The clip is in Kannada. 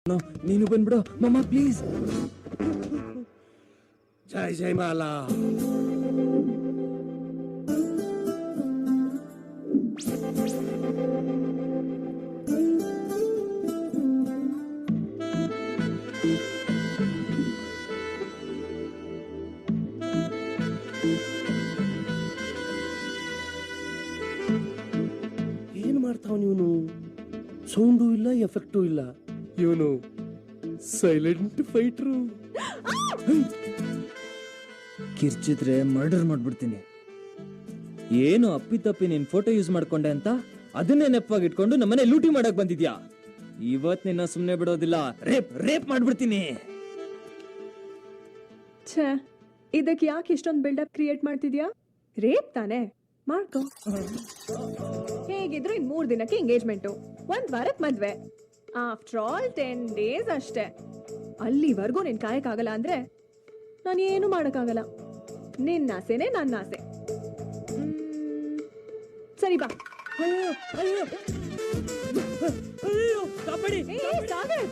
ನೀನು ಬಂದ್ಬಿಡು ಮಮ್ಮ ಪ್ಲೀಸ್. ಜೈ ಜೈ ಮಾಲಾ. ಏನ್ ಮಾಡ್ತಾವ ನೀವನು? ಸೌಂಡು ಇಲ್ಲ, ಎಫೆಕ್ಟು ಇಲ್ಲ. ಇವನು ಸೈಲೆಂಟ್ ಫೈಟ್ರು. ಕಿರ್ಚಿದ್ರೆ ಮರ್ಡರ್ ಮಾಡ್ಬಿಡ್ತೀನಿ. ಏನು ಅಪ್ಪಿತಪ್ಪಿ ನಿನ್ ಫೋಟೋ ಯೂಸ್ ಮಾಡ್ಕೊಂಡೆ ಅಂತ ಅದನ್ನೇ ನೆಪವಾಗಿ ಇಟ್ಕೊಂಡು ನಮ್ಮನೆ ಲೂಟಿ ಮಾಡಕ್ ಬಂದಿದ್ಯಾ? ಇವತ್ ನಿನ್ನ ಸುಮ್ನೆ ಬಿಡೋದಿಲ್ಲ, ರೇಪ್ ರೇಪ್ ಮಾಡ್ಬಿಡ್ತೀನಿ. ಛೇ, ಇದಕ್ಕೆ ಯಾಕೆ ಇಷ್ಟೊಂದು ಬಿಲ್ಡಪ್ ಕ್ರಿಯೇಟ್ ಮಾಡ್ತಿದ್ಯಾ? ರೇಪ್ ತಾನೆ, ಮಾಡ್ಕೊ. ಹೇಗಿದ್ರು ಇನ್ 3 ದಿನಕ್ಕೆ ಎಂಗೇಜ್ಮೆಂಟು, 1 ವಾರಕ್ಕೆ ಮದ್ವೆ. ಆಫ್ಟರ್ ಆಲ್ 10 ಡೇಸ್ ಅಷ್ಟೇ. ಅಲ್ಲಿವರೆಗೂ ನೀನ್ ಕಾಯಕ್ಕಾಗಲ್ಲ ಅಂದ್ರೆ ನಾನೇನು ಮಾಡಕ್ಕಾಗಲ್ಲ. ನಿನ್ನ ಆಸೆನೆ ನನ್ನ ಆಸೆ. ಸರಿ ಬಾ. ಅಯ್ಯೋ ಅಯ್ಯೋ ಅಯ್ಯೋ ಕಾಪಾಡಿ. ಸಾಗರ್